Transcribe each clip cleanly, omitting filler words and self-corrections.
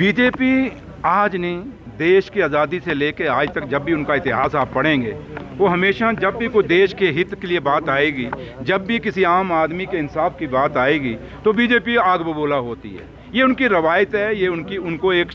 BJP आज नहीं, देश की आज़ादी से लेकर आज तक जब भी उनका इतिहास आप पढ़ेंगे, वो हमेशा जब भी कोई देश के हित के लिए बात आएगी, जब भी किसी आम आदमी के इंसाफ की बात आएगी, तो बीजेपी आग बबूला होती है। ये उनकी रवायत है, ये उनको एक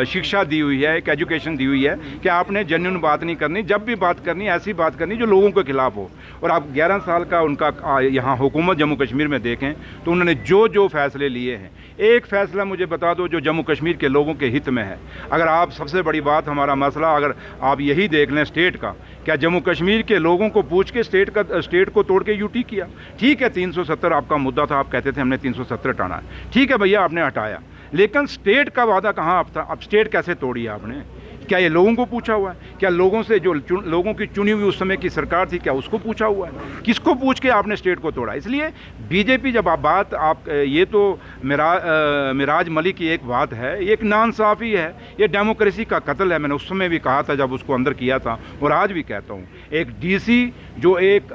शिक्षा दी हुई है, एक एजुकेशन दी हुई है कि आपने जेन्युइन बात नहीं करनी, जब भी बात करनी ऐसी बात करनी जो लोगों के खिलाफ हो। और आप 11 साल का उनका यहाँ हुकूमत जम्मू कश्मीर में देखें तो उन्होंने जो फैसले लिए हैं, एक फ़ैसला मुझे बता दो जो जम्मू कश्मीर के लोगों के हित में है। अगर आप सबसे बड़ी बात हमारा मसला अगर आप यही देख लें स्टेट का, क्या जम्मू कश्मीर के लोगों को पूछ के स्टेट को तोड़ के यूटी किया? ठीक है, 370 आपका मुद्दा था, आप कहते थे हमने 370 हटाना है, ठीक है भैया आपने हटाया, लेकिन स्टेट का वादा कहाँ अब था? अब स्टेट कैसे तोड़ी आपने? क्या ये लोगों को पूछा हुआ है? क्या लोगों से जो लोगों की चुनी हुई उस समय की सरकार थी, क्या उसको पूछा हुआ है? किसको पूछ के आपने स्टेट को तोड़ा? इसलिए बीजेपी जब आप ये तो मिराज मलिक की एक बात है, ये एक नाइंसाफ़ी है, ये डेमोक्रेसी का कत्ल है। मैंने उस समय भी कहा था जब उसको अंदर किया था, और आज भी कहता हूँ, एक डीसी जो एक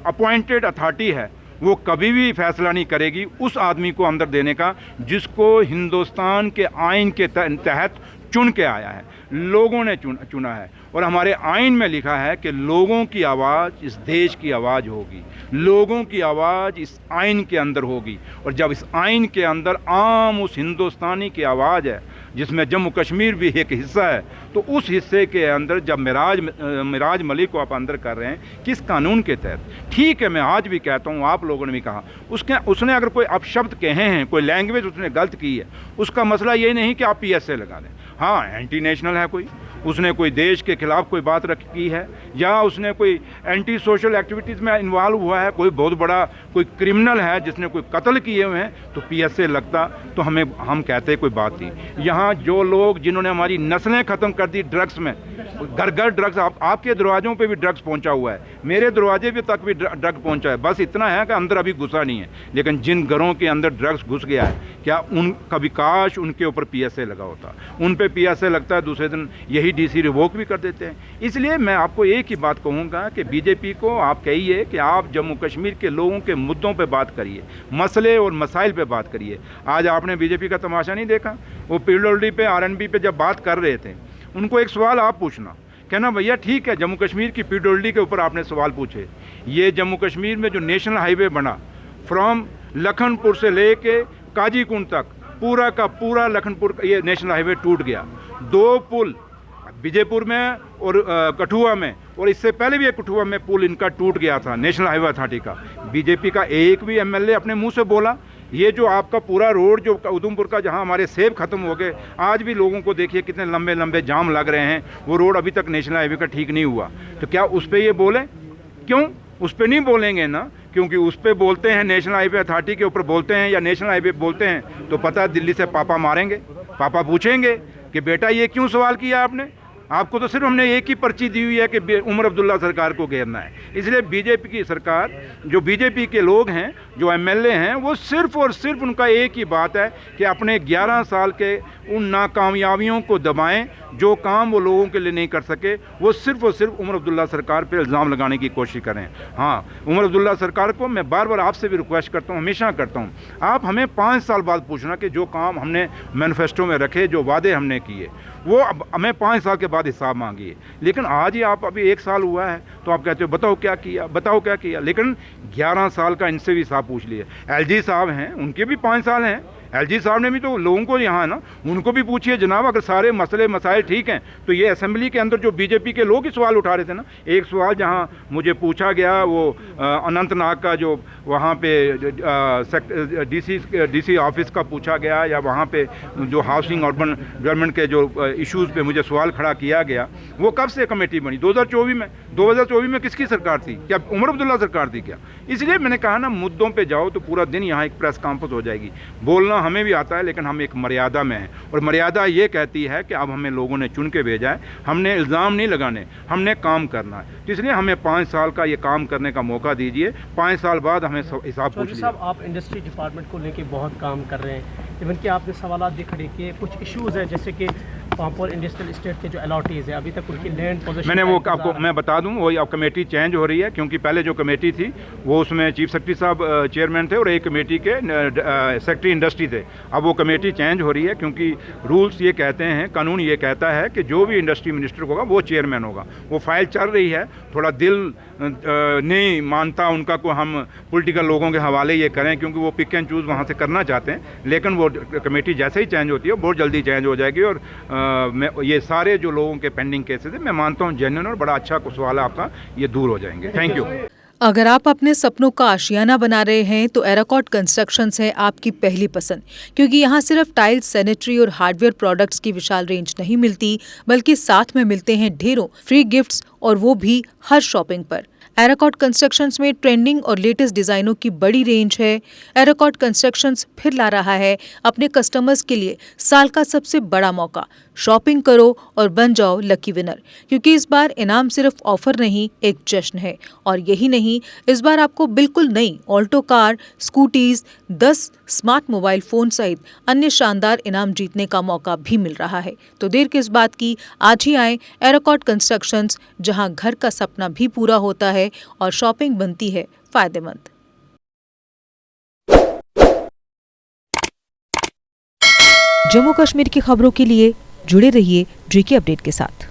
अपॉइंटेड अथॉरिटी है, वो कभी भी फैसला नहीं करेगी उस आदमी को अंदर देने का जिसको हिंदुस्तान के आइन के तहत चुन के आया है, लोगों ने चुना है। और हमारे आइन में लिखा है कि लोगों की आवाज़ इस देश की आवाज़ होगी, लोगों की आवाज़ इस आइन के अंदर होगी। और जब इस आइन के अंदर आम उस हिंदुस्तानी की आवाज़ है, जिसमें जम्मू कश्मीर भी एक हिस्सा है, तो उस हिस्से के अंदर जब मिराज मलिक को आप अंदर कर रहे हैं, किस कानून के तहत? ठीक है, मैं आज भी कहता हूँ, आप लोगों ने भी कहा, उसने अगर कोई अपशब्द कहे हैं, कोई लैंग्वेज उसने गलत की है, उसका मसला ये नहीं कि आप PSA लगा दें। हाँ, एंटी नेशनल है कोई, उसने कोई देश के खिलाफ कोई बात की है, या उसने कोई एंटी सोशल एक्टिविटीज़ में इन्वॉल्व हुआ है, कोई बहुत बड़ा कोई क्रिमिनल है जिसने कोई कत्ल किए हुए हैं, तो PSA लगता तो हम कहते कोई बात नहीं। यहाँ जो लोग जिन्होंने हमारी नस्लें ख़त्म कर दी ड्रग्स में, घर घर ड्रग्स, आपके दरवाज़ों पे भी ड्रग्स पहुंचा हुआ है, मेरे दरवाजे पे तक भी ड्रग पहुंचा है, बस इतना है कि अंदर अभी घुसा नहीं है। लेकिन जिन घरों के अंदर ड्रग्स घुस गया है, क्या कभी काश उनके ऊपर PSA लगा होता? उन पे PSA लगता है, दूसरे दिन यही DC रिवोक भी कर देते हैं। इसलिए मैं आपको एक ही बात कहूँगा कि बीजेपी को आप कहिए कि आप जम्मू कश्मीर के लोगों के मुद्दों पे बात करिए, मसले और मसाइल पे बात करिए। आज आपने बीजेपी का तमाशा नहीं देखा? वो PWD पे, RNB पे जब बात कर रहे थे, उनको एक सवाल आप पूछना, कहना भैया ठीक है, जम्मू कश्मीर की PWD के ऊपर आपने सवाल पूछे, ये जम्मू कश्मीर में जो नेशनल हाईवे बना फ्रॉम लखनपुर से लेके काजीकुंड तक, पूरा का पूरा लखनपुर ये नेशनल हाईवे टूट गया। 2 पुल विजयपुर में और कठुआ में, और इससे पहले भी एक कठुआ में पुल इनका टूट गया था नेशनल हाईवे अथॉरिटी का। बीजेपी का एक भी MLA अपने मुंह से बोला? ये जो आपका पूरा रोड जो उधमपुर का, जहां हमारे सेब खत्म हो गए, आज भी लोगों को देखिए कितने लंबे लंबे जाम लग रहे हैं, वो रोड अभी तक नेशनल हाईवे का ठीक नहीं हुआ। तो क्या उस पर ये बोले? क्यों उस पर नहीं बोलेंगे ना? क्योंकि उस पर बोलते हैं, नेशनल हाईवे अथॉरिटी के ऊपर बोलते हैं या नेशनल हाईवे बोलते हैं, तो पता है दिल्ली से पापा मारेंगे, पापा पूछेंगे कि बेटा ये क्यों सवाल किया आपने? आपको तो सिर्फ हमने एक ही पर्ची दी हुई है कि उमर अब्दुल्ला सरकार को घेरना है। इसलिए बीजेपी की सरकार, जो बीजेपी के लोग हैं, जो MLA हैं, वो सिर्फ और सिर्फ उनका एक ही बात है कि अपने 11 साल के उन नाकामयाबियों को दबाएं, जो काम वो लोगों के लिए नहीं कर सके, वो सिर्फ और सिर्फ उमर अब्दुल्ला सरकार पे इल्ज़ाम लगाने की कोशिश करें। हाँ, उमर अब्दुल्ला सरकार को मैं बार बार आपसे भी रिक्वेस्ट करता हूँ, हमेशा करता हूँ, आप हमें 5 साल बाद पूछना कि जो काम हमने मैनिफेस्टो में रखे, जो वादे हमने किए, वो अब हमें 5 साल के बाद हिसाब मांगिए। लेकिन आज ही आप अभी 1 साल हुआ है तो आप कहते हो बताओ क्या किया, बताओ क्या किया। लेकिन 11 साल का इनसे भी हिसाब पूछ लिए। LG साहब हैं, उनके भी 5 साल हैं, LG साहब ने भी तो लोगों को यहाँ है ना, उनको भी पूछिए जनाब, अगर सारे मसले मसाइल ठीक हैं तो ये असेंबली के अंदर जो बीजेपी के लोग ही सवाल उठा रहे थे ना। एक सवाल जहाँ मुझे पूछा गया, वो अनंतनाग का जो वहाँ पे DC ऑफिस का पूछा गया, या वहाँ पे जो हाउसिंग अर्बन डेवलपमेंट के जो इश्यूज़ पे मुझे सवाल खड़ा किया गया, वो कब से कमेटी बनी? 2024 में किसकी सरकार थी? क्या उमर अब्दुल्ला सरकार थी क्या? इसलिए मैंने कहा ना, मुद्दों पे जाओ तो पूरा दिन यहाँ एक प्रेस कॉन्फ्रेंस हो जाएगी। बोलना हमें भी आता है, लेकिन हम एक मर्यादा में हैं, और मर्यादा ये कहती है कि अब हमें लोगों ने चुन के भेजा है, हमने इल्ज़ाम नहीं लगाने, हमने काम करना है। तो इसलिए हमें 5 साल का ये काम करने का मौका दीजिए, 5 साल बाद हमें हिसाब पूछ लीजिए। साहब, आप इंडस्ट्री डिपार्टमेंट को लेके बहुत काम कर रहे हैं, इवन कि आपने सवाल भी खड़े किए, कुछ इश्यूज़ हैं जैसे कि पामपोर इंडस्ट्रियल एस्टेट के जो अलॉटीज है अभी तक उनकी लैंड पोजीशन मैंने वो आपको मैं बता दूं, वो अब कमेटी चेंज हो रही है, क्योंकि पहले जो कमेटी थी वो उसमें चीफ सेक्रेटरी साहब चेयरमैन थे और एक कमेटी के सेक्रेटरी इंडस्ट्री थे। अब वो कमेटी चेंज हो रही है, क्योंकि रूल्स ये कहते हैं, कानून ये कहता है कि जो भी इंडस्ट्री मिनिस्टर होगा वो चेयरमैन होगा। वो फाइल चल रही है, थोड़ा दिल नहीं मानता उनका को हम पॉलिटिकल लोगों के हवाले ये करें, क्योंकि वो पिक एंड चूज़ वहाँ से करना चाहते हैं, लेकिन वो कमेटी जैसे ही चेंज होती है बहुत जल्दी चेंज हो जाएगी। और ये सारे जो लोगों के पेंडिंग केसेस है, मैं मानता हूँ जेन्युइन और बड़ा अच्छा सवाल है आपका, ये दूर हो जाएंगे। Thank you. अगर आप अपने सपनों का आशियाना बना रहे हैं तो एराकॉट कंस्ट्रक्शंस है आपकी पहली पसंद, क्योंकि यहाँ सिर्फ टाइल्स, सैनिटरी और हार्डवेयर प्रोडक्ट्स की विशाल रेंज नहीं मिलती, बल्कि साथ में मिलते हैं ढेरों फ्री गिफ्ट्स, और वो भी हर शॉपिंग पर। एराकॉट कंस्ट्रक्शंस में ट्रेंडिंग और लेटेस्ट डिजाइनों की बड़ी रेंज है। एराकॉट कंस्ट्रक्शंस फिर ला रहा है अपने कस्टमर्स के लिए साल का सबसे बड़ा मौका। शॉपिंग करो और बन जाओ लकी विनर, क्योंकि इस बार इनाम सिर्फ ऑफर नहीं, एक जश्न है। और यही नहीं, इस बार आपको बिल्कुल नई Alto car, scooties, 10 smart mobile phone सहित अन्य शानदार इनाम जीतने का मौका भी मिल रहा है। तो देर किस बात की, आज ही आए एराकॉट कंस्ट्रक्शंस, जहां घर का सपना भी पूरा होता है और शॉपिंग बनती है फायदेमंद। जम्मू कश्मीर की खबरों के लिए जुड़े रहिए GK अपडेट के साथ।